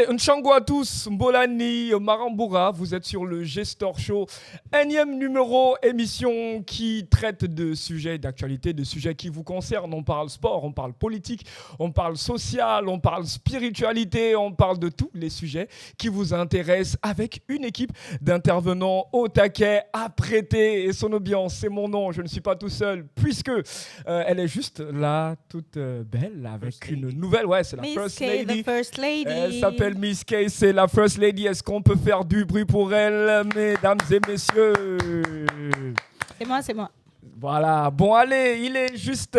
Allez, Nchango à tous, Mbolani, Maramboura, vous êtes sur le Gestor Show, énième numéro, émission qui traite de sujets d'actualité, de sujets qui vous concernent. On parle sport, on parle politique, on parle social, on parle spiritualité, on parle de tous les sujets qui vous intéressent avec une équipe d'intervenants au taquet, apprêtés et son ambiance. C'est mon nom, je ne suis pas tout seul puisque elle est juste là, toute belle, avec une nouvelle, ouais, c'est la Miss First K, Lady. the First Lady. Elle s'appelle Miss K, c'est la First Lady. Est-ce qu'on peut faire du bruit pour elle, mesdames et messieurs? C'est moi. Voilà, bon allez, il est juste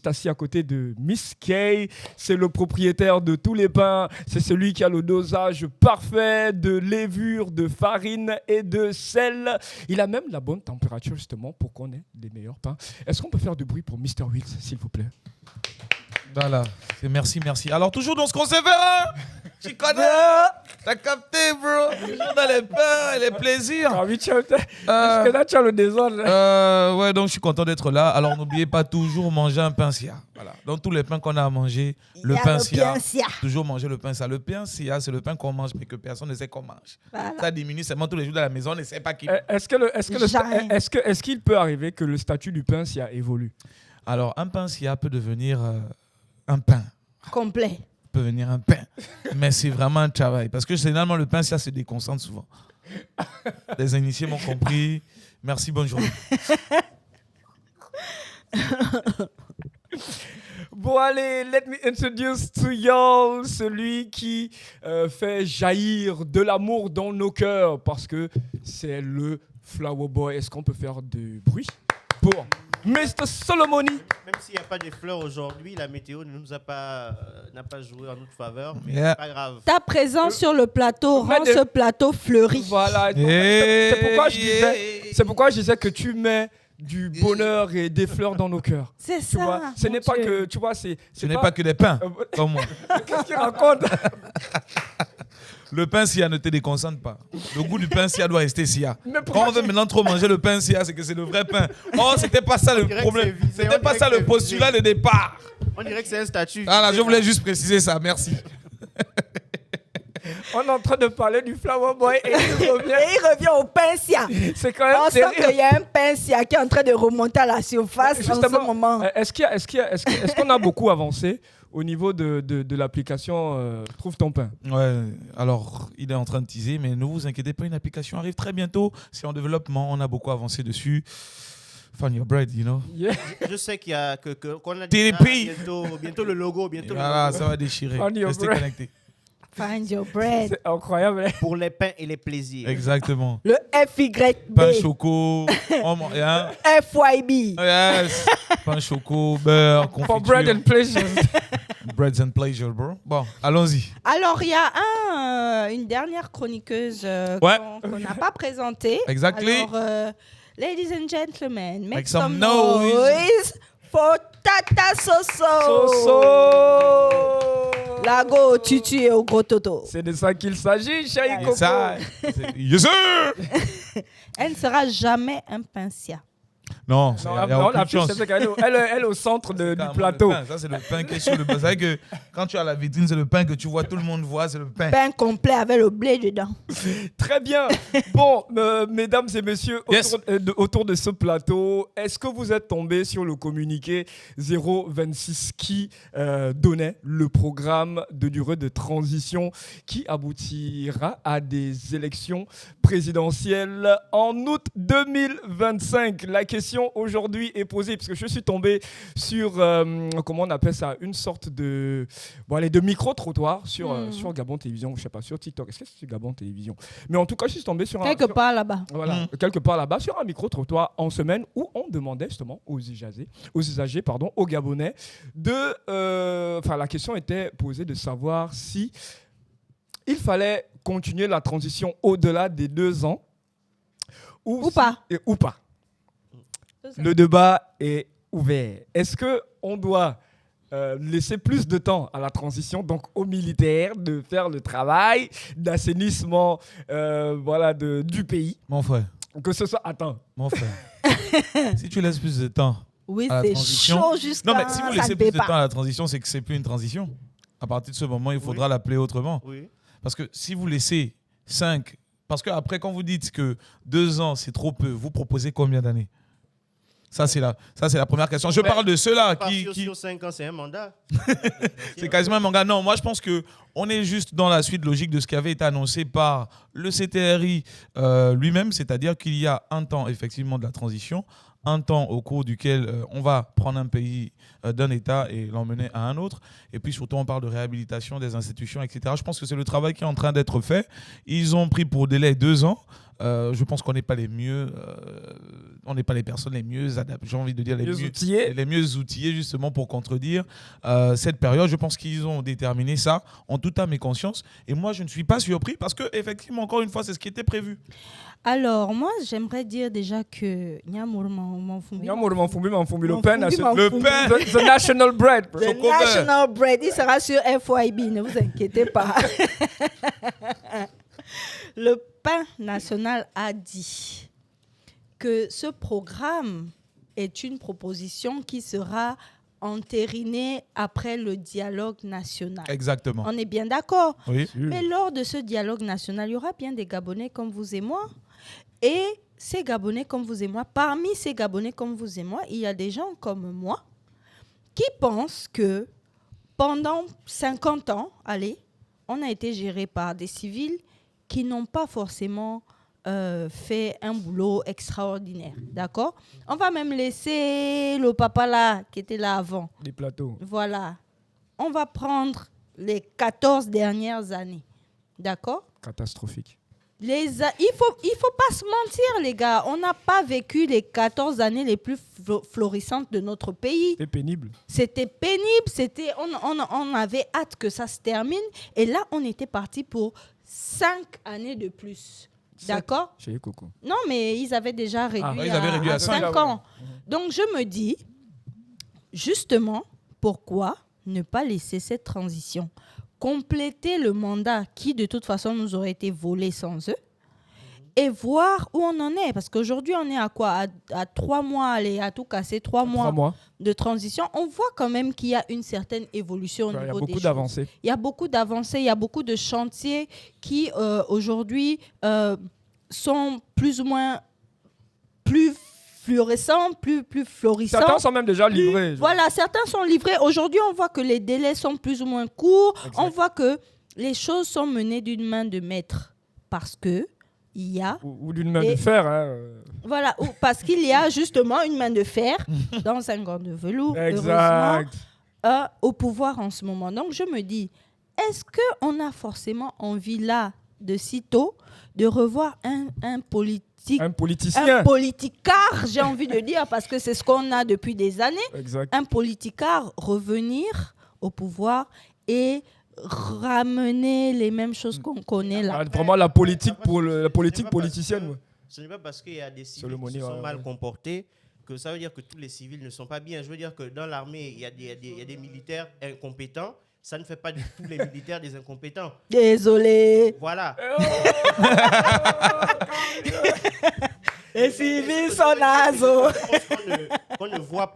assis à côté de Miss K. C'est le propriétaire de tous les pains. C'est celui qui a le dosage parfait de levure, de farine et de sel. Il a même la bonne température justement pour qu'on ait les meilleurs pains. Est-ce qu'on peut faire du bruit pour Mr. Wills, s'il vous plaît? Voilà, merci. Alors, toujours dans ce qu'on sait faire, hein? Tu connais? T'as capté, bro? Toujours dans les pains et les plaisirs. Ah oui, parce que là, tu as le désordre. Ouais, donc je suis content d'être là. Alors, n'oubliez pas toujours manger un pain sia. Voilà. Donc, tous les pains qu'on a à manger, le pain sia. Toujours manger le pain sia. Le pain sia, c'est le pain qu'on mange, mais que personne ne sait qu'on mange. Voilà. Ça diminue seulement tous les jours dans la maison, on ne sait pas qui. Est-ce qu'il peut arriver que le statut du pain sia évolue? Alors, un pain sia peut devenir un pain. Complet. Peut venir un pain. Mais c'est vraiment un travail. Parce que généralement, le pain, ça se déconcentre souvent. Les initiés m'ont compris. Merci, bonne journée. Bon, allez, let me introduce to y'all celui qui fait jaillir de l'amour dans nos cœurs parce que c'est le Flower Boy. Est-ce qu'on peut faire du bruit pour Mr. Solomoni? Même s'il n'y a pas de fleurs aujourd'hui, la météo n'a pas joué en notre faveur, mais Yeah. c'est pas grave. Ta présence sur le plateau rend ce plateau fleuri. Voilà, c'est pourquoi je disais que tu mets du bonheur et des fleurs dans nos cœurs. C'est Tu ça. vois, ce n'est pas que, tu vois, Ce n'est pas que des pains, comme moi. Qu'est-ce qu'il raconte? Le pain sia ne te déconcentre pas. Le goût du pain sia doit rester sia. Mais pourquoi Quand on veut maintenant trop manger le pain sia, c'est que c'est le vrai pain. Oh, c'était pas ça le problème. C'était pas ça le postulat de départ. On dirait que c'est un statut. Voilà, je voulais juste préciser ça. Merci. On est en train de parler du Flower Boy et il revient. Et il revient au pincia. C'est quand même On sent terrible. qu'il y a un pincia qui est en train de remonter à la surface en ce Justement, moment. est-ce qu'on a beaucoup avancé au niveau de l'application Trouve ton pain? Ouais, alors il est en train de teaser, mais ne vous inquiétez pas, une application arrive très bientôt. C'est en développement, on a beaucoup avancé dessus. Find your bread, you know. Yeah. Je sais qu'il y a qu'on a TDP. bientôt le logo, bientôt Voilà, le logo. ça va déchirer. Find your Restez bread. connectés. Find your bread. C'est incroyable. Pour les pains et les plaisirs. Exactement. Le FYB. Pain choco, hein? FYB. Yes. Pain choco, beurre, confiture. For bread and pleasure. Breads and pleasure, bro. Bon, allons-y. Alors, il y a une dernière chroniqueuse Ouais. qu'on n'a pas présentée. Exactly. Alors, ladies and gentlemen, make Make some some noise. Noise for Tata Soso. Soso. Lago, tutu et au gros toto. C'est de ça qu'il s'agit, Chahi Coco. Yes, sir. Yes, sir. Elle ne sera jamais un pincia. Non, Non, il n'y a non, aucune chance. elle est au centre du Carrément plateau. le pain. Ça, c'est le pain qui est sur le pain. C'est vrai que quand tu as la vitrine, c'est le pain que tu vois, tout le monde voit, c'est le pain. Pain complet avec le blé dedans. Très bien. Bon, mesdames et messieurs, Yes. autour de ce plateau, est-ce que vous êtes tombés sur le communiqué 026 qui donnait le programme de durée de transition qui aboutira à des élections présidentielles en août 2025? La question aujourd'hui est posée parce que je suis tombé sur, comment on appelle ça, une sorte de, de micro-trottoir sur Gabon Télévision, je sais pas, sur TikTok. Est-ce que c'est sur Gabon Télévision? Mais en tout cas, je suis tombé sur Quelque part là-bas. voilà, quelque part là-bas, sur un micro-trottoir en semaine où on demandait justement aux usagers, aux Gabonais, la question était posée de savoir si il fallait continuer la transition au-delà des 2 ans ou pas. Ou pas. Le débat est ouvert. Est-ce qu'on doit laisser plus de temps à la transition, donc aux militaires, de faire le travail d'assainissement du pays? Mon frère, Que ce soit... Attends. mon frère. Si tu laisses plus de temps Oui, à la c'est transition. chaud jusqu'à Non, mais si vous ça laissez ne plus paie de temps pas. à la transition, c'est que c'est plus une transition. à partir de ce moment, il faudra l'appeler autrement. Oui. Parce que si vous laissez 5, parce qu'après, quand vous dites que 2 ans, c'est trop peu, vous proposez combien d'années ? Ça, c'est la première question. Je parle de ceux-là qui... Sur 5 ans, c'est un mandat. C'est quasiment un manga. Non, moi, je pense qu'on est juste dans la suite logique de ce qui avait été annoncé par le CTRI lui-même, c'est-à-dire qu'il y a un temps, effectivement, de la transition, un temps au cours duquel on va prendre un pays d'un État et l'emmener à un autre. Et puis surtout, on parle de réhabilitation des institutions, etc. Je pense que c'est le travail qui est en train d'être fait. Ils ont pris pour délai 2 ans. Je pense qu'on n'est pas les mieux, on n'est pas les personnes les mieux adaptées, j'ai envie de dire les mieux outillés justement pour contredire cette période. Je pense qu'ils ont déterminé ça en toute âme et conscience. Et moi, je ne suis pas surpris parce que effectivement, encore une fois, c'est ce qui était prévu. Alors, moi, j'aimerais dire déjà que Le pain, the national bread. The national bread, il sera sur FYB, ne vous inquiétez pas. le pain national a dit que ce programme est une proposition qui sera entérinée après le dialogue national. Exactement. On est bien d'accord. Oui. Mais lors de ce dialogue national, il y aura bien des Gabonais comme vous et moi. Et ces Gabonais comme vous et moi, parmi ces Gabonais comme vous et moi, il y a des gens comme moi qui pensent que pendant 50 ans, on a été géré par des civils qui n'ont pas forcément fait un boulot extraordinaire. D'accord ? On va même laisser le papa là, qui était là avant. Des plateaux. Voilà. On va prendre les 14 dernières années. D'accord ? Catastrophique. Il faut pas se mentir, les gars. On n'a pas vécu les 14 années les plus florissantes de notre pays. C'était pénible. C'était pénible. On avait hâte que ça se termine. Et là, on était parti pour 5 années de plus. D'accord ? Chez Coco. Non, mais ils avaient déjà réduit, ils avaient réduit à 5 ans. Donc, je me dis, justement, pourquoi ne pas laisser cette transition compléter le mandat qui, de toute façon, nous aurait été volé sans eux et voir où on en est. Parce qu'aujourd'hui, on est à quoi ? À 3 mois, à tout casser, 3 mois de transition. On voit quand même qu'il y a une certaine évolution au niveau des choses. Il y a beaucoup d'avancées. Il y a beaucoup d'avancées, il y a beaucoup de chantiers qui, aujourd'hui, sont plus ou moins plus fluorescents, plus florissants. Certains sont même déjà livrés. Voilà, certains sont livrés. Aujourd'hui, on voit que les délais sont plus ou moins courts. Exact. On voit que les choses sont menées d'une main de maître parce que il y a... Ou d'une main de fer. Hein. Voilà, parce qu'il y a justement une main de fer dans un gant de velours, exact. Heureusement, au pouvoir en ce moment. Donc, je me dis, est-ce qu'on a forcément envie là, de sitôt, de revoir un politicien, un politicard, j'ai envie de dire, parce que c'est ce qu'on a depuis des années. Exact. Un politicard revenir au pouvoir et ramener les mêmes choses qu'on connaît là. Vraiment la politique politicienne. Ce n'est pas parce qu'il y a des civils qui se sont mal comportés que ça veut dire que tous les civils ne sont pas bien. Je veux dire que dans l'armée, il y a des militaires incompétents. Ça ne fait pas de tous les militaires des incompétents. Désolé. Voilà. Les civils sont nazos. On ne voit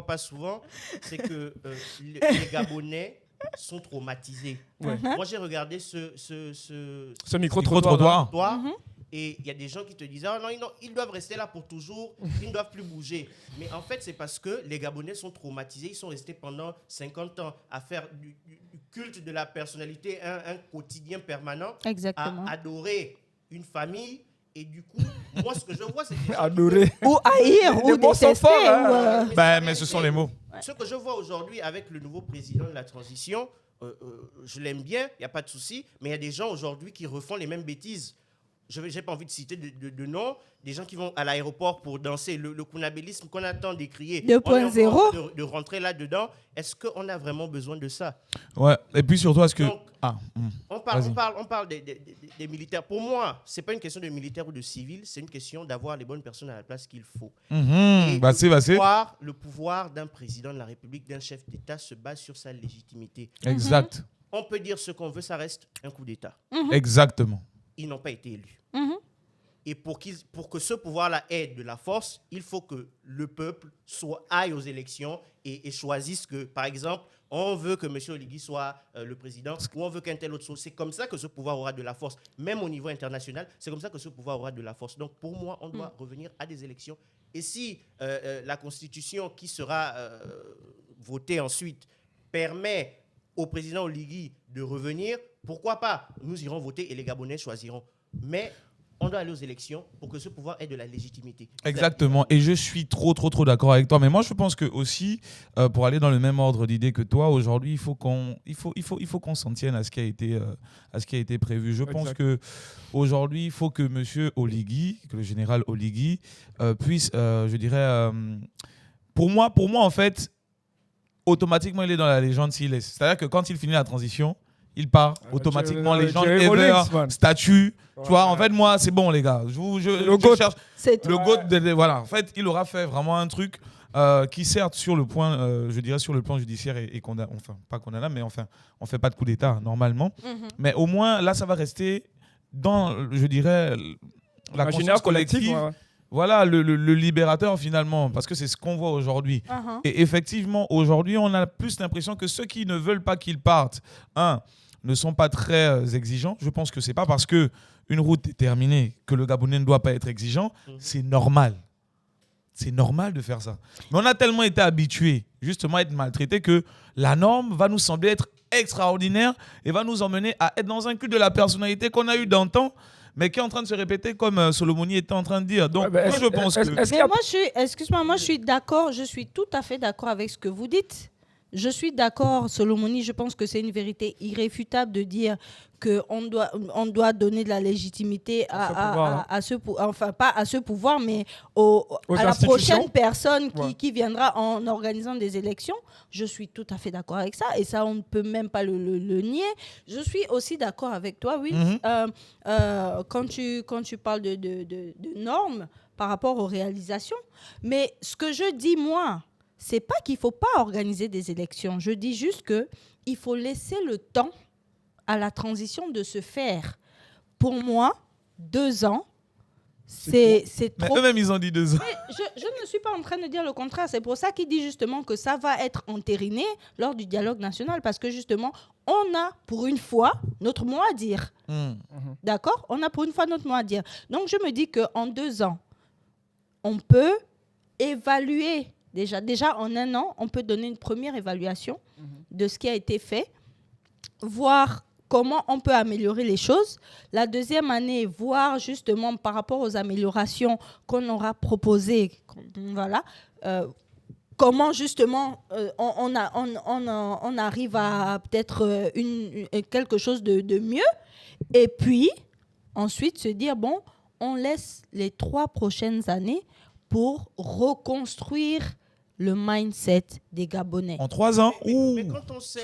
pas souvent, c'est que les Gabonais sont traumatisés. Ouais. Moi, j'ai regardé ce micro-trottoir. Et il y a des gens qui te disent « Ah non, ils doivent rester là pour toujours, ils ne doivent plus bouger. » Mais en fait, c'est parce que les Gabonais sont traumatisés. Ils sont restés pendant 50 ans à faire du culte de la personnalité, un quotidien permanent. Exactement. À adorer une famille. Et du coup, moi, ce que je vois, c'est... Adorer. Ou haïr, ou détester. Mais ce sont les mots. Ce que je vois aujourd'hui avec le nouveau président de la transition, je l'aime bien, il n'y a pas de souci, mais il y a des gens aujourd'hui qui refont les mêmes bêtises. Je n'ai pas envie de citer de noms, des gens qui vont à l'aéroport pour danser, le kunabélisme qu'on attend d'écrier 2.0, de rentrer là-dedans. Est-ce qu'on a vraiment besoin de ça? Ouais, et puis surtout, est-ce que... Donc, on parle des militaires. Pour moi, ce n'est pas une question de militaire ou de civil, c'est une question d'avoir les bonnes personnes à la place qu'il faut. Le pouvoir d'un président de la République, d'un chef d'État se base sur sa légitimité. Exact. On peut dire ce qu'on veut, ça reste un coup d'État. Exactement. Ils n'ont pas été élus. Et pour que ce pouvoir-là ait de la force, il faut que le peuple aille aux élections et choisisse que, par exemple, on veut que M. Oligui soit le président ou on veut qu'un tel autre soit. C'est comme ça que ce pouvoir aura de la force. Même au niveau international, c'est comme ça que ce pouvoir aura de la force. Donc, pour moi, on doit revenir à des élections. Et si la Constitution qui sera votée ensuite permet au président Oligui de revenir, pourquoi pas? Nous irons voter et les Gabonais choisiront. Mais on doit aller aux élections pour que ce pouvoir ait de la légitimité. Exactement. Et je suis trop d'accord avec toi. Mais moi, je pense que aussi, pour aller dans le même ordre d'idée que toi, aujourd'hui, il faut qu'on s'en tienne à ce qui a été prévu. Je pense que aujourd'hui, il faut que M. Oligui, que le général Oligui, puisse, je dirais, pour moi, en fait, automatiquement, il est dans la légende s'il est. C'est-à-dire que quand il finit la transition, il part automatiquement, légende, ever, statut. Tu vois, en fait, moi, c'est bon, les gars. Je cherche le GOAT. Voilà. En fait, il aura fait vraiment un truc qui, certes, sur le point, je dirais, sur le plan judiciaire est condamnable. Enfin, pas condamnable, mais enfin, on ne fait pas de coup d'État, normalement. Mais au moins, là, ça va rester dans, je dirais, la conscience collective. Ouais. Voilà, le libérateur, finalement, parce que c'est ce qu'on voit aujourd'hui. Et effectivement, aujourd'hui, on a plus l'impression que ceux qui ne veulent pas qu'il parte, ne sont pas très exigeants. Je pense que ce n'est pas parce qu'une route est terminée que le Gabonais ne doit pas être exigeant. C'est normal. C'est normal de faire ça. Mais on a tellement été habitués justement à être maltraités que la norme va nous sembler être extraordinaire et va nous emmener à être dans un culte de la personnalité qu'on a eu d'antan, mais qui est en train de se répéter comme Solomoni était en train de dire. Donc, moi, je pense que... Excuse-moi, moi, je suis d'accord. Je suis tout à fait d'accord avec ce que vous dites. Je suis d'accord, Solomoni, je pense que c'est une vérité irréfutable de dire qu'on doit donner de la légitimité à ce pouvoir, enfin pas à ce pouvoir, mais à la prochaine personne qui viendra en organisant des élections. Je suis tout à fait d'accord avec ça, et ça, on ne peut même pas le nier. Je suis aussi d'accord avec toi, oui, quand tu parles de normes par rapport aux réalisations. Mais ce que je dis, moi, c'est pas qu'il ne faut pas organiser des élections. Je dis juste qu'il faut laisser le temps à la transition de se faire. Pour moi, 2 ans, c'est trop. Mais eux-mêmes, ils ont dit 2 ans. Mais je ne suis pas en train de dire le contraire. C'est pour ça qu'il dit justement que ça va être entériné lors du dialogue national, parce que justement, on a pour une fois notre mot à dire. D'accord ? On a pour une fois notre mot à dire. Donc, je me dis qu'en 2 ans, on peut évaluer. Déjà, en 1 an, on peut donner une première évaluation de ce qui a été fait, voir comment on peut améliorer les choses. La 2e année, voir justement par rapport aux améliorations qu'on aura proposées, voilà, comment justement on arrive à peut-être quelque chose de mieux. Et puis, ensuite, se dire, bon, on laisse les 3 prochaines années pour reconstruire le mindset des Gabonais. En 3 ans mais quand on sait,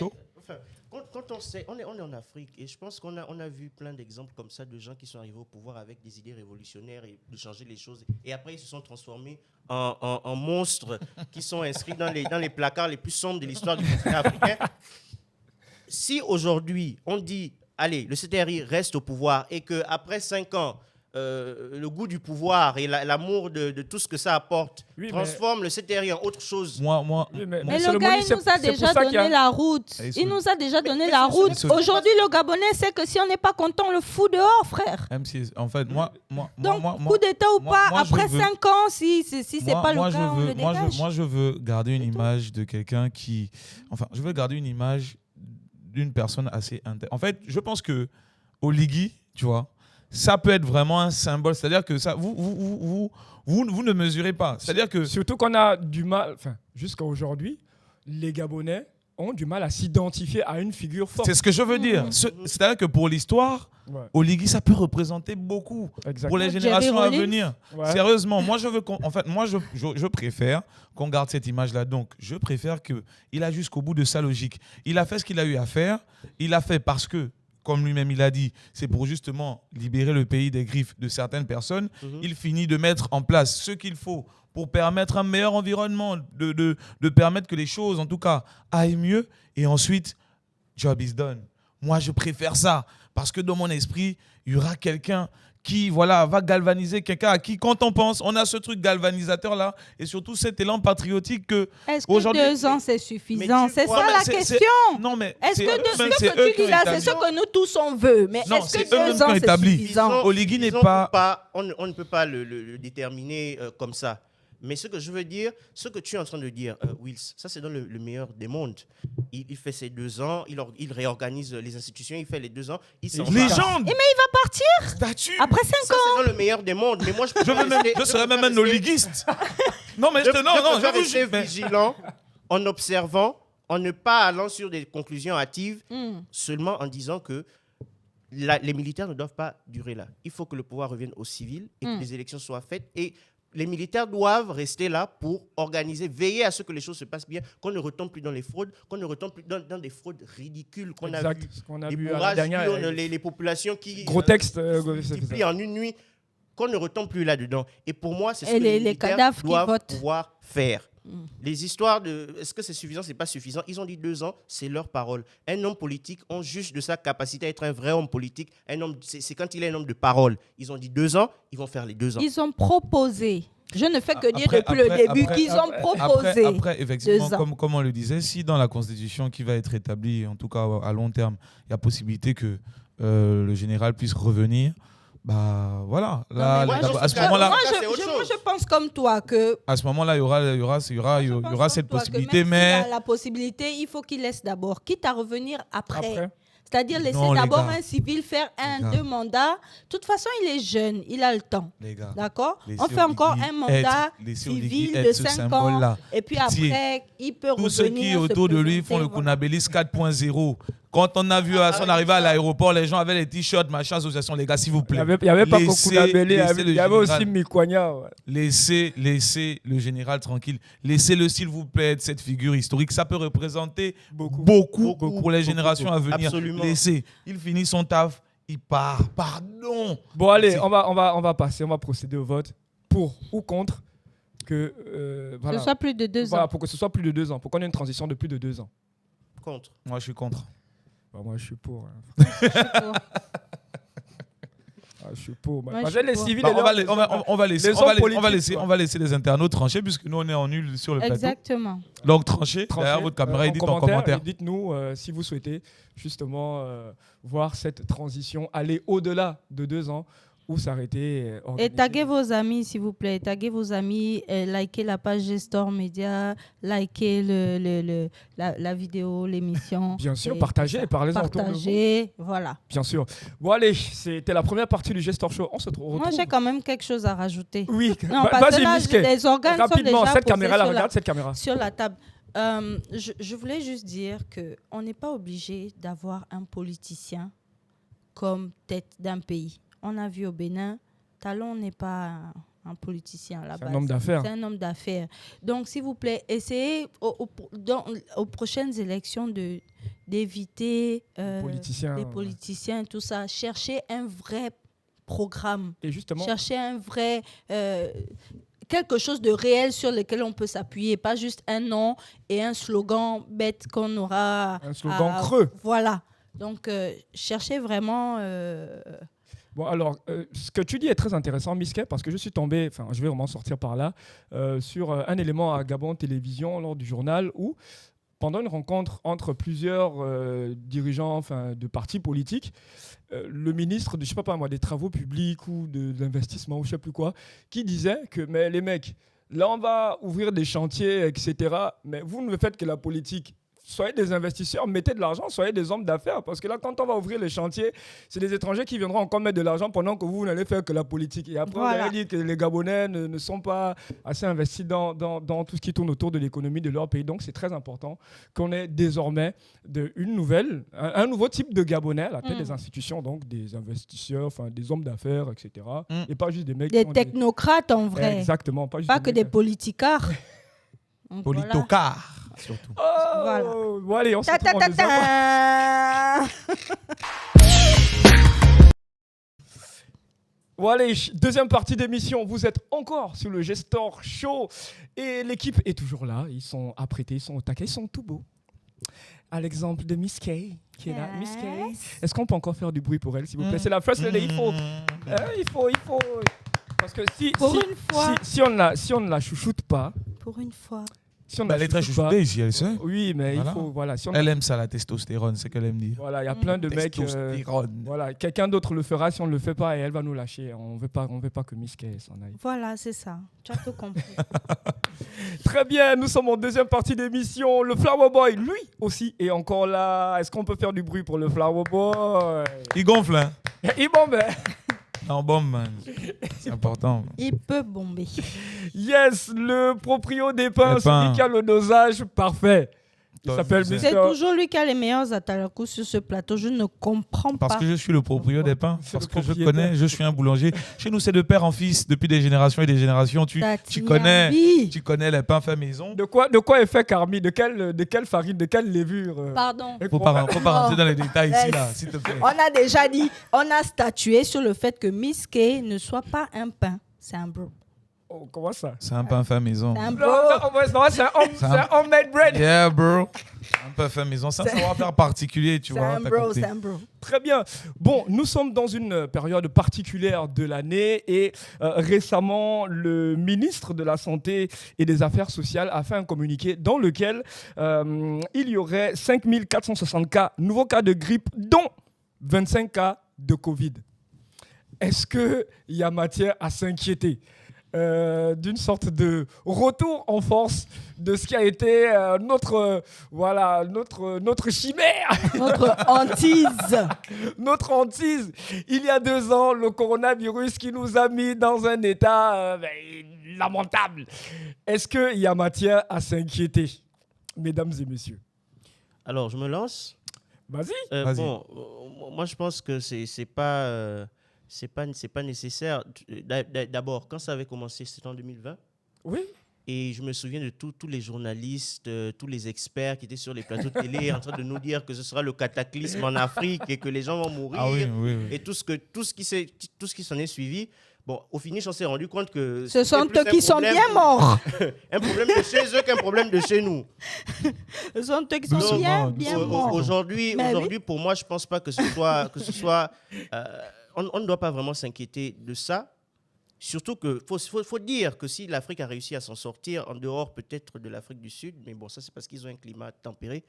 quand on sait, on est en Afrique, et je pense qu'on a vu plein d'exemples comme ça de gens qui sont arrivés au pouvoir avec des idées révolutionnaires et de changer les choses. Et après, ils se sont transformés en monstres qui sont inscrits dans les placards les plus sombres de l'histoire du continent africain. Si aujourd'hui, on dit, allez, le CTRI reste au pouvoir et qu'après 5 ans, le goût du pouvoir et l'amour de tout ce que ça apporte transforme le CTRI en autre chose. Mais le gars, il nous a déjà donné la route. Il nous a déjà donné la route. Aujourd'hui, le Gabonais sait que si on n'est pas content, on le fout dehors, frère. M6, en fait, donc, coup d'État ou pas, après 5 ans, si c'est pas le cas, on le dégage. Moi, je veux garder une image de quelqu'un qui... Enfin, je veux garder une image d'une personne assez... En fait, je pense que Oligui, tu vois, ça peut être vraiment un symbole. C'est-à-dire que ça, vous ne mesurez pas. C'est-à-dire que... Surtout qu'on a du mal, enfin, jusqu'à aujourd'hui, les Gabonais ont du mal à s'identifier à une figure forte. C'est ce que je veux dire. C'est-à-dire que pour l'histoire, Oligui, ça peut représenter beaucoup. Exactement. Pour les générations à venir. Sérieusement, moi, je préfère qu'on garde cette image-là. Donc, je préfère qu'il a jusqu'au bout de sa logique. Il a fait ce qu'il a eu à faire. Il a fait parce que, comme lui-même il a dit, c'est pour justement libérer le pays des griffes de certaines personnes. Il finit de mettre en place ce qu'il faut pour permettre un meilleur environnement, de permettre que les choses, en tout cas, aillent mieux. Et ensuite, job is done. Moi, je préfère ça parce que dans mon esprit, il y aura quelqu'un qui voilà, va galvaniser quelqu'un à qui, quand on pense, on a ce truc galvanisateur-là et surtout cet élan patriotique que... Est-ce que 2 ans, c'est suffisant? C'est ça la question. Non, mais est-ce que ce que tu dis là, c'est ce que nous tous on veut? Mais est-ce que 2 ans, c'est suffisant? Oligui n'est pas... On ne peut pas le déterminer comme ça. Mais ce que je veux dire, ce que tu es en train de dire, Wills, ça c'est dans le meilleur des mondes. Il fait ses 2 ans, il réorganise les institutions, il fait les 2 ans, il s'en va. Légende. Mais il va partir Statue. après 5 ans. Ça c'est dans le meilleur des mondes. Mais moi, je serais même un oliguiste. Non, mais je vais rester vigilant en observant, en ne pas allant sur des conclusions hâtives, seulement en disant que les militaires ne doivent pas durer là. Il faut que le pouvoir revienne aux civils et que les élections soient faites. Et les militaires doivent rester là pour organiser, veiller à ce que les choses se passent bien, qu'on ne retombe plus dans les fraudes, qu'on ne retombe plus dans des fraudes ridicules qu'on a vues. Les bourrages, les populations qui... Gros texte. Qui en une nuit, qu'on ne retombe plus là-dedans. Et pour moi, c'est ce que les militaires doivent pouvoir faire. Les histoires de est-ce que c'est suffisant, c'est pas suffisant, ils ont dit 2 ans, c'est leur parole. Un homme politique, on juge de sa capacité à être un vrai homme politique. Un homme, c'est quand il est un homme de parole. Ils ont dit 2 ans, ils vont faire les 2 ans. Ils ont proposé. Je ne fais que dire depuis le début qu'ils ont proposé. Après, effectivement, comme on le disait, si dans la Constitution qui va être établie, en tout cas à long terme, il y a possibilité que le général puisse revenir, bah voilà. Là, à ce moment-là, moi, je pense comme toi que à ce moment-là, il y aura cette possibilité, mais la possibilité, il faut qu'il laisse d'abord, quitte à revenir après. C'est-à-dire laisser Non, d'abord un civil faire 2 mandats. De toute façon, il est jeune, il a le temps. D'accord? On fait encore un mandat civil de 5 ans. Et puis après, il peut revenir. Tous ceux qui autour de lui font le Kounabélis 4.0. Quand on a vu à son arrivée à l'aéroport, les gens avaient les t-shirts, machin, association, les gars, s'il vous plaît. Il n'y avait pas beaucoup Kounabélis, il y avait aussi Mikouania. Ouais. Laissez le général tranquille. Laissez-le, s'il vous plaît, être cette figure historique. Ça peut représenter beaucoup pour les générations à venir. Absolument. Laissez. Il finit son taf, il part. Pardon. Bon, allez, on va passer, on va procéder au vote. Pour ou contre que ce soit plus de 2 ans. Pour que ce soit plus de 2 ans, pour qu'on ait une transition de plus de 2 ans. Contre. Moi, je suis contre. Bah, moi, je suis pour. Je suis pour. Je suis pour. Moi, je suis les pour. civils, on va laisser les internautes trancher puisque nous, on est en nul sur le plateau. Exactement. Donc, tranchez derrière votre caméra et dites en commentaire. Dites-nous si vous souhaitez justement voir cette transition aller au-delà de 2 ans ou s'arrêter. Et taguez vos amis, s'il vous plaît. Taguez vos amis, likez la page Gestor Media, likez la vidéo, l'émission. Bien sûr, partagez et parlez-en autour de vous. Partagez, voilà. Bien sûr. Bon, allez, c'était la première partie du Gestor Show. On se retrouve. Moi, j'ai quand même quelque chose à rajouter. Oui, non, parce que là, les organes rapidement, sont déjà cette caméra-là, posés regarde cette caméra. Sur la table. Je voulais juste dire qu'on n'est pas obligé d'avoir un politicien comme tête d'un pays. On a vu au Bénin, Talon n'est pas un politicien à la base. C'est un homme d'affaires. C'est un homme d'affaires. Donc, s'il vous plaît, essayez aux prochaines élections d'éviter les politiciens, tout ça. Cherchez un vrai programme. Et justement, cherchez un vrai... quelque chose de réel sur lequel on peut s'appuyer, pas juste un nom et un slogan bête qu'on aura... Un slogan creux. Voilà. Donc, cherchez vraiment... Bon, alors, ce que tu dis est très intéressant, Misket, parce que je suis tombé, enfin, je vais vraiment sortir par là, sur un élément à Gabon Télévision lors du journal où, pendant une rencontre entre plusieurs dirigeants de partis politiques, le ministre de, je sais pas moi, des travaux publics ou de l'investissement ou je sais plus quoi, qui disait que, mais les mecs, là on va ouvrir des chantiers, etc., mais vous ne faites que la politique. Soyez des investisseurs, mettez de l'argent, soyez des hommes d'affaires. Parce que là, quand on va ouvrir les chantiers, c'est des étrangers qui viendront encore mettre de l'argent pendant que vous n'allez faire que la politique. Et après, voilà. Vous allez dire que les Gabonais ne sont pas assez investis dans tout ce qui tourne autour de l'économie de leur pays. Donc, c'est très important qu'on ait désormais un nouveau type de Gabonais à la tête des institutions, donc des investisseurs, des hommes d'affaires, etc. Et pas juste des mecs... Des technocrates, en vrai. Exactement. Pas que des politicards. Politocards. Voilà. Surtout. Oh, voilà. Bon, allez, on se retrouve Bon, allez, deuxième partie d'émission. Vous êtes encore sur le Gestor Show et l'équipe est toujours là. Ils sont apprêtés, ils sont au taquet, ils sont tout beaux. À l'exemple de Miss Kay, qui est là. Miss Kay, est-ce qu'on peut encore faire du bruit pour elle, s'il vous plaît? C'est la first lady, il faut. Parce que si on ne la chouchoute pas. Pour une fois. Si on elle est très chouchoutée ici, elle sait. Oui, mais voilà. Il faut. Voilà, si elle aime ça, la testostérone, c'est qu'elle aime dire. Voilà, il y a plein de mecs. Voilà, quelqu'un d'autre le fera si on ne le fait pas et elle va nous lâcher. On veut pas que Miss Kay s'en aille. Voilà, c'est ça. Tu as tout compris. Très bien, nous sommes en deuxième partie d'émission. Le Flower Boy, lui aussi, est encore là. Est-ce qu'on peut faire du bruit pour le Flower Boy? Il gonfle, hein? Il bombe. Non, bombe, man. C'est important. Il peut bomber. Yes, le proprio des pains, celui qui a le dosage parfait. Il s'appelle Mr. C'est toujours lui qui a les meilleurs atalakus sur ce plateau. Je ne comprends pas. Parce que je suis le proprio des pains. Parce que je connais, je suis un boulanger. Chez nous, c'est de père en fils depuis des générations et des générations. Tu connais les pains faits maison. De quoi est fait Carmi? De quelle farine? De quelle levure? Pardon. Faut pas rentrer dans les détails ici, là, s'il te plaît. On a déjà dit, on a statué sur le fait que Miss Kay ne soit pas un pain. C'est un bro. Oh, comment ça? C'est un pain fait maison. C'est un bro. Non, c'est un homemade bread. Yeah, bro. Un pain fait maison. C'est un savoir-faire particulier, tu vois. C'est un bro. Très bien. Bon, nous sommes dans une période particulière de l'année et récemment, le ministre de la Santé et des Affaires sociales a fait un communiqué dans lequel il y aurait 5460 nouveaux cas de grippe, dont 25 cas de Covid. Est-ce qu'il y a matière à s'inquiéter d'une sorte de retour en force de ce qui a été notre chimère, notre hantise. Notre hantise. Il y a 2 ans, le coronavirus qui nous a mis dans un état lamentable. Est-ce qu'il y a matière à s'inquiéter, mesdames et messieurs? Alors, je me lance. Vas-y. Bon, moi, je pense que c'est pas nécessaire. D'abord, quand ça avait commencé, c'était en 2020. Oui. Et je me souviens de tous les journalistes, tous les experts qui étaient sur les plateaux de télé en train de nous dire que ce sera le cataclysme en Afrique et que les gens vont mourir. Ah oui. Et tout ce qui s'en est suivi. Bon, au finish, on s'est rendu compte que ce sont eux qui sont bien morts. Un problème de chez eux qu'un problème de chez nous. Ce sont eux qui sont bien morts. Aujourd'hui, pour moi, je ne pense pas que ce soit on ne doit pas vraiment s'inquiéter de ça. Surtout qu'il faut dire que si l'Afrique a réussi à s'en sortir, en dehors peut-être de l'Afrique du Sud, mais bon, ça c'est parce qu'ils ont un climat tempéré,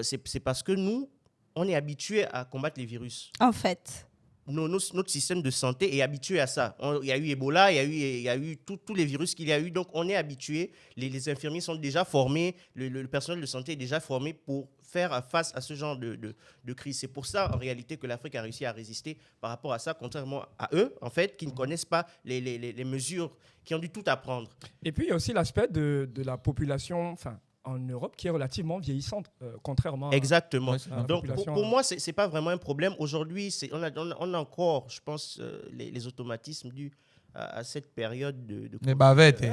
c'est parce que nous, on est habitués à combattre les virus. En fait. Notre système de santé est habitué à ça. Il y a eu Ebola, il y a eu tous les virus qu'il y a eu, donc on est habitué. Les infirmiers sont déjà formés, le personnel de santé est déjà formé pour faire face à ce genre de crise. C'est pour ça, en réalité, que l'Afrique a réussi à résister par rapport à ça, contrairement à eux, en fait, qui ne connaissent pas les mesures, qui ont dû tout apprendre. Et puis, il y a aussi l'aspect de la population, en Europe, qui est relativement vieillissante, contrairement Exactement. à donc, pour moi, ce n'est pas vraiment un problème. Aujourd'hui, on a encore, je pense, les automatismes dus à cette période de les bavettes.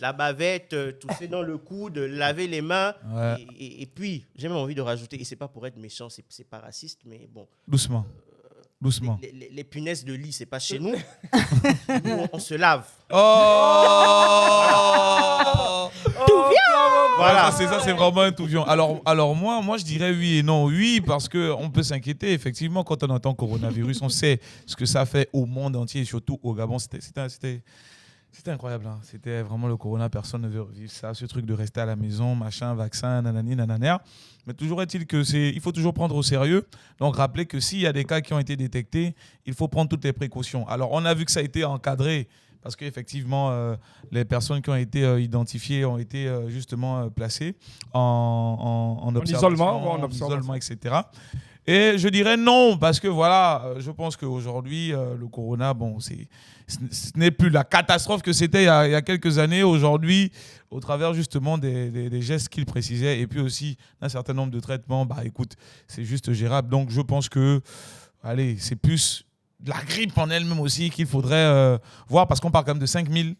La bavette, tousser dans le coude, laver les mains. Ouais. Et puis, j'ai même envie de rajouter, et ce n'est pas pour être méchant, ce n'est pas raciste, mais bon. Doucement. Les punaises de lit, ce n'est pas chez nous. Nous, on se lave. Tout vient. Voilà, ça c'est vraiment un tout vient. Alors moi je dirais oui et non. Oui, parce qu'on peut s'inquiéter. Effectivement, quand on entend coronavirus, on sait ce que ça fait au monde entier et surtout au Gabon. C'était incroyable. Hein. C'était vraiment le corona. Personne ne veut revivre ça. Ce truc de rester à la maison, machin, vaccin, nanani, nanana. Mais toujours est-il il faut toujours prendre au sérieux. Donc, rappeler que s'il y a des cas qui ont été détectés, il faut prendre toutes les précautions. Alors, on a vu que ça a été encadré parce qu'effectivement, les personnes qui ont été identifiées ont été justement placées en isolement, etc. Et je dirais non, parce que voilà, je pense qu'aujourd'hui, le corona, bon, ce n'est plus la catastrophe que c'était il y a quelques années. Aujourd'hui, au travers justement des gestes qu'il précisait et puis aussi d'un certain nombre de traitements, écoute, c'est juste gérable. Donc, je pense que, allez, c'est plus de la grippe en elle-même aussi qu'il faudrait voir, parce qu'on parle quand même de 5000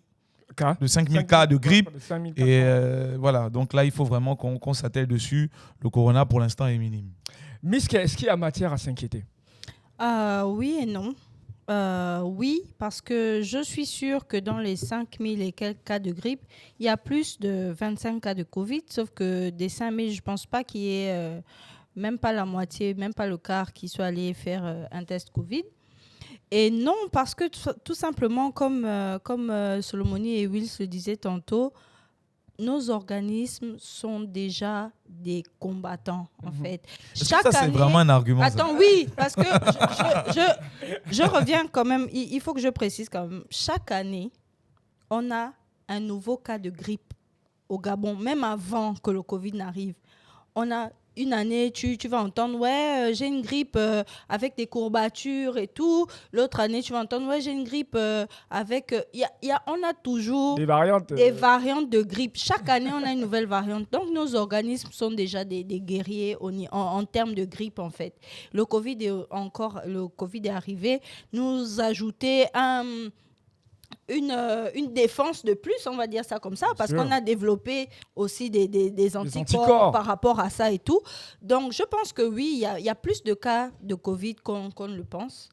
cas de grippe. Et voilà, donc là, il faut vraiment qu'on s'attelle dessus. Le corona, pour l'instant, est minime. Miss, est-ce qu'il y a matière à s'inquiéter? Oui et non. Oui, parce que je suis sûre que dans les 5000 et quelques cas de grippe, il y a plus de 25 cas de Covid, sauf que des 5000, je ne pense pas qu'il y ait même pas la moitié, même pas le quart qui soit allé faire un test Covid. Et non, parce que tout simplement, comme Solomoni et Wills le disaient tantôt, nos organismes sont déjà des combattants, en fait. Est-ce que ça, c'est vraiment un argument? Attends, oui, parce que je reviens quand même. Il faut que je précise quand même. Chaque année, on a un nouveau cas de grippe au Gabon, même avant que le Covid n'arrive. On a une année, tu vas entendre, ouais, j'ai une grippe avec des courbatures et tout. L'autre année, tu vas entendre, ouais, j'ai une grippe avec... on a toujours des variantes de grippe. Chaque année, on a une nouvelle variante. Donc, nos organismes sont déjà des guerriers en termes de grippe, en fait. Le Covid est arrivé, nous ajouter une défense de plus, on va dire ça comme ça, parce qu'on a développé aussi des anticorps par rapport à ça et tout. Donc, je pense que oui, il y a plus de cas de Covid qu'on ne le pense.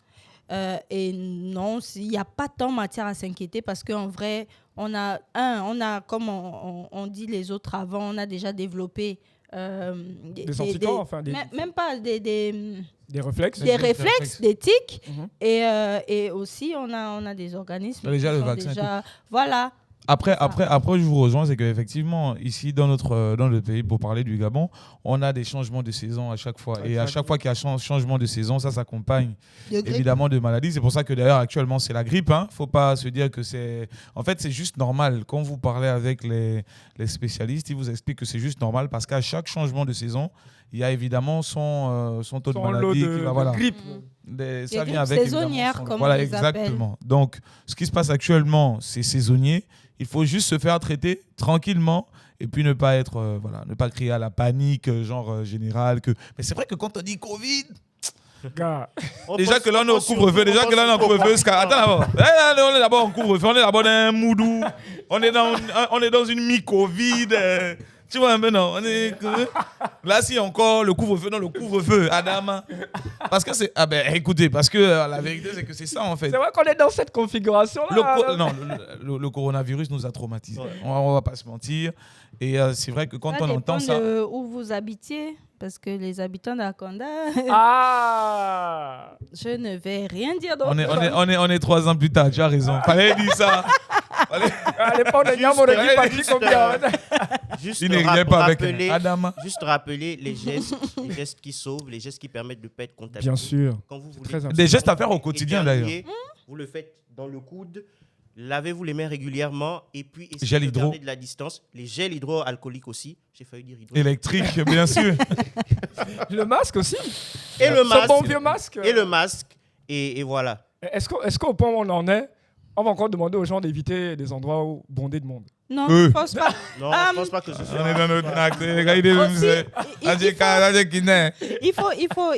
Et non, il n'y a pas tant matière à s'inquiéter parce qu'en vrai, on a, comme on dit les autres avant, on a déjà développé des anticorps, enfin même pas des réflexes. Des réflexes, des tics. Et aussi, on a des organismes. Déjà le vaccin. Voilà. Après, je vous rejoins, c'est qu'effectivement, ici, dans le pays, pour parler du Gabon, on a des changements de saison à chaque fois. Et à chaque fois qu'il y a changement de saison, ça s'accompagne évidemment de maladies. C'est pour ça que d'ailleurs, actuellement, c'est la grippe. Il ne faut pas se dire que c'est... En fait, c'est juste normal. Quand vous parlez avec les spécialistes, ils vous expliquent que c'est juste normal parce qu'à chaque changement de saison, il y a évidemment son taux de maladie qui va... Voilà. Grippe. Ça vient avec saisonnières, comme voilà, on les exactement. Appelle. Donc, ce qui se passe actuellement, c'est saisonnier. Il faut juste se faire traiter tranquillement et puis ne pas crier à la panique, générale. Mais c'est vrai que quand on dit Covid, déjà que là on est au couvre-feu, attends, on est d'abord en couvre-feu, on est d'abord dans un moudou, on est dans une mi-Covid. Tu vois, maintenant, là, si encore le couvre-feu, non, le couvre-feu, Adama. Parce que c'est. Ah ben, écoutez, parce que la vérité, c'est que c'est ça, en fait. C'est vrai qu'on est dans cette configuration-là. Le coronavirus nous a traumatisés. Ouais. On va pas se mentir. Et c'est vrai que quand on entend ça. Ça dépend de où vous habitiez. Parce que les habitants d'Akonda. Je ne vais rien dire d'autre. On est 3 ans plus tard, tu as raison. Fallait dire ça. Juste rappeler les gestes qui sauvent, les gestes qui permettent de ne pas être contaminé. Bien sûr. Quand vous des gestes à faire au quotidien d'ailleurs. Vous le faites dans le coude. Lavez-vous les mains régulièrement et puis essayez de garder de la distance. Les gels hydroalcooliques aussi. J'ai failli dire électrique, bien sûr. Le masque aussi. Et le masque. Ce bon vieux masque. Et le masque. Et voilà. Est-ce qu'au point où on en est, on va encore demander aux gens d'éviter des endroits bondés de monde? Non, je ne pense pas. Non, je ne pense pas que ce soit... On est dans notre acte.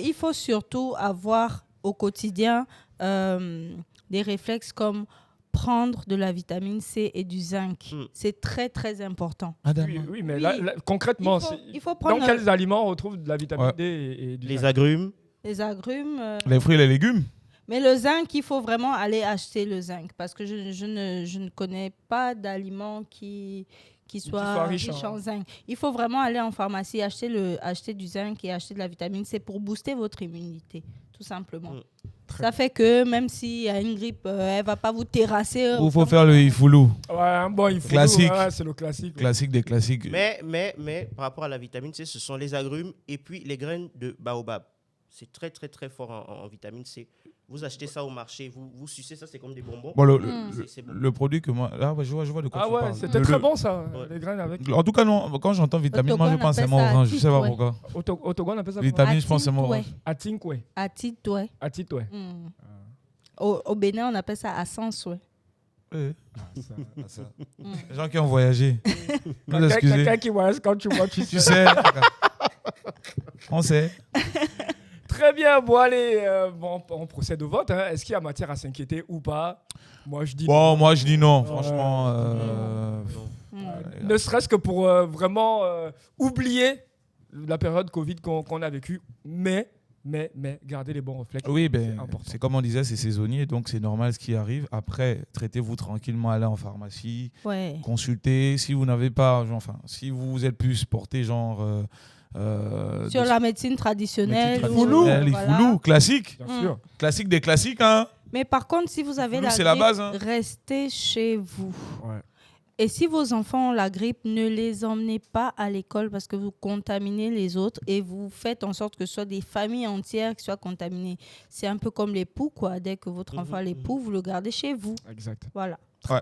Il faut surtout avoir au quotidien des réflexes comme prendre de la vitamine C et du zinc. C'est très, très important. Oui, mais là, concrètement, il faut prendre dans quels aliments on retrouve de la vitamine D et du zinc? agrumes. Les agrumes. Les fruits et les légumes. Mais le zinc, il faut vraiment aller acheter le zinc parce que je ne connais pas d'aliments qui soit riche en zinc. Il faut vraiment aller en pharmacie, acheter du zinc et acheter de la vitamine C pour booster votre immunité, tout simplement. Ça fait que même s'il y a une grippe, elle ne va pas vous terrasser. Il faut faire le ifoulou. Ouais, un bon ifoulou. Classique. Ouais, c'est le classique. Classique des classiques. Mais par rapport à la vitamine C, ce sont les agrumes et puis les graines de baobab. C'est très, très, très fort en vitamine C. Vous achetez ça au marché, vous sucez ça, c'est comme des bonbons. Bon, le produit que moi... Là, je vois de quoi tu parles. C'était très bon ça, les graines avec... En tout cas, non, quand j'entends vitamine, moi je pense à moi orange. Je sais pas pourquoi. Au Togo, on appelle ça vitamine, je pense à moi orange. Atinkwe. Atitoué. Au Bénin, on appelle ça Assansoué. Les gens qui ont voyagé. Quelqu'un qui voyage quand tu vois, tu sais. On sait. Très bien, bon allez, on procède au vote. Hein. Est-ce qu'il y a matière à s'inquiéter ou pas? Moi je dis non. Moi je dis non, franchement. Ne serait-ce que pour vraiment oublier la période Covid qu'on a vécue, mais mais gardez les bons réflexes. Oui, c'est c'est comme on disait, c'est saisonnier, donc c'est normal ce qui arrive. Après, traitez-vous tranquillement, allez en pharmacie, consultez. Si vous n'avez pas, si vous êtes plus porté sur la médecine traditionnelle. Ifoulou, classique. Bien sûr. Classique des classiques, hein. Mais par contre, si vous avez c'est la la grippe, base, hein. restez chez vous. Ouais. Et si vos enfants ont la grippe, ne les emmenez pas à l'école parce que vous contaminez les autres et vous faites en sorte que ce soit des familles entières qui soient contaminées. C'est un peu comme l'époux, quoi. Dès que votre enfant a l'époux, vous le gardez chez vous. Exact. Voilà. Ouais.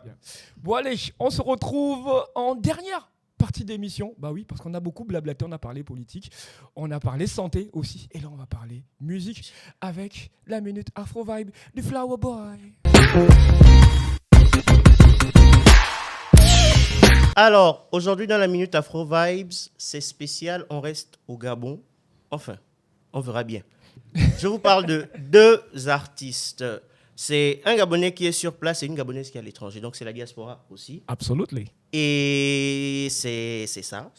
Bon, allez, on se retrouve en dernière partie d'émission. Bah oui, parce qu'on a beaucoup blablaté, on a parlé politique, on a parlé santé aussi. Et là, on va parler musique avec la Minute Afro Vibe du Flower Boy. Alors, aujourd'hui dans la Minute Afro Vibes, c'est spécial, on reste au Gabon. Enfin, on verra bien. Je vous parle de 2 artistes. C'est un Gabonais qui est sur place et une Gabonaise qui est à l'étranger. Donc, c'est la diaspora aussi. Absolument. Et c'est ça.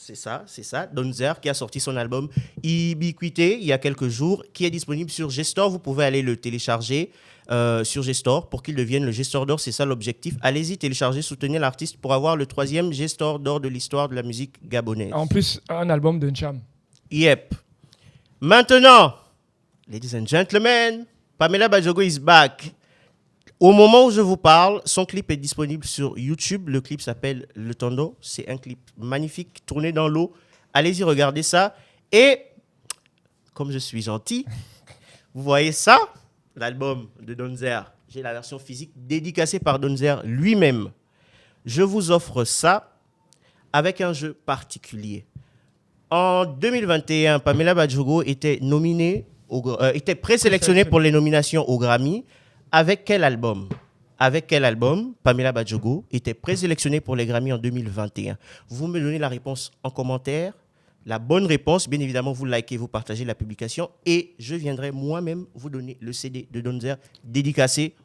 Donzer qui a sorti son album Ubiquité il y a quelques jours, qui est disponible sur G-Store. Vous pouvez aller le télécharger sur G-Store pour qu'il devienne le G-Store d'or. C'est ça l'objectif. Allez-y, téléchargez, soutenez l'artiste pour avoir le 3e G-Store d'or de l'histoire de la musique gabonaise. En plus, un album de Ncham. Yep. Maintenant, ladies and gentlemen, Pamela Badjogo is back. Au moment où je vous parle, son clip est disponible sur YouTube. Le clip s'appelle Le Tondo. C'est un clip magnifique, tourné dans l'eau. Allez-y, regardez ça. Et, comme je suis gentil, vous voyez ça, l'album de Donzer. J'ai la version physique dédicacée par Donzer lui-même. Je vous offre ça avec un jeu particulier. En 2021, Pamela Badjogo était présélectionnée pour les nominations au Grammy. Avec quel album Pamela Badjogo était présélectionnée pour les Grammy en 2021? Vous me donnez la réponse en commentaire. La bonne réponse, bien évidemment, vous likez, vous partagez la publication et je viendrai moi-même vous donner le CD de Donzer dédicacé.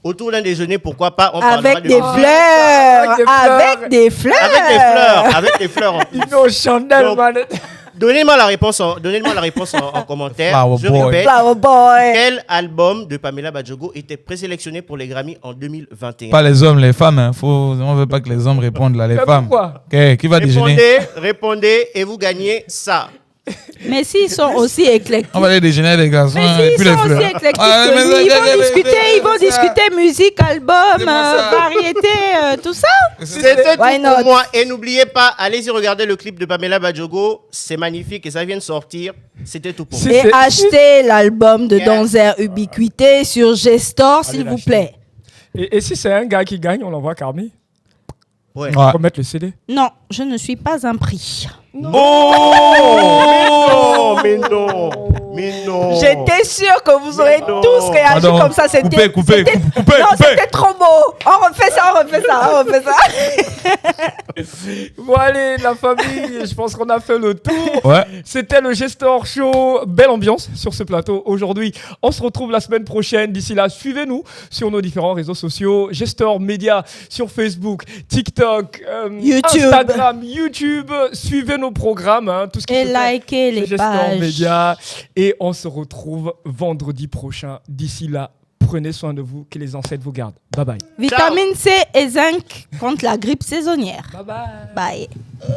Autour d'un déjeuner, pourquoi pas, on parlera avec des fleurs. Avec des fleurs. Avec des fleurs. Dino Chandel, man. Donnez-moi la réponse en commentaire. Je répète, Flower Boy. quel album de Pamela Badjogo était présélectionné pour les Grammy en 2021? Pas les hommes, les femmes. Hein. On ne veut pas que les hommes répondent là, les femmes. Pourquoi? Okay, qui va déjeuner? Répondez et vous gagnez ça. Mais s'ils sont aussi éclectiques. On va aller déjeuner avec les garçons Mais et puis s'ils les sont aussi fleurs. éclectiques Ah, que mais lui, ça, ils vont discuter musique, album, ça. variété, tout ça. C'était tout Why not? pour moi. Et n'oubliez pas, allez-y regarder le clip de Pamela Badjogo. C'est magnifique et ça vient de sortir. C'était tout pour moi. Et achetez l'album de Donzer Ubiquité sur G-Store, s'il vous l'acheter. plaît. Et si c'est un gars qui gagne, on l'envoie à Carmi. Ouais. Ouais. Pour mettre le CD. Non, je ne suis pas un prix. Oh, mais non. J'étais sûre que vous aurez non. tous réagi Pardon. comme ça. C'était Coupez. Non, c'était trop beau. On refait ça. Bon, allez, la famille, je pense qu'on a fait le tour. Ouais. C'était le G-Store Show. Belle ambiance sur ce plateau aujourd'hui. On se retrouve la semaine prochaine. D'ici là, suivez-nous sur nos différents réseaux sociaux. G-Store Média sur Facebook, TikTok, YouTube. Instagram, YouTube. Suivez nos programmes. Hein, tout ce qui Et se fait likez les chez G-Store pages. Média. Et on se retrouve vendredi prochain. D'ici là, prenez soin de vous. Que les ancêtres vous gardent. Bye bye. Vitamine C et zinc contre la grippe saisonnière. Bye bye. Bye.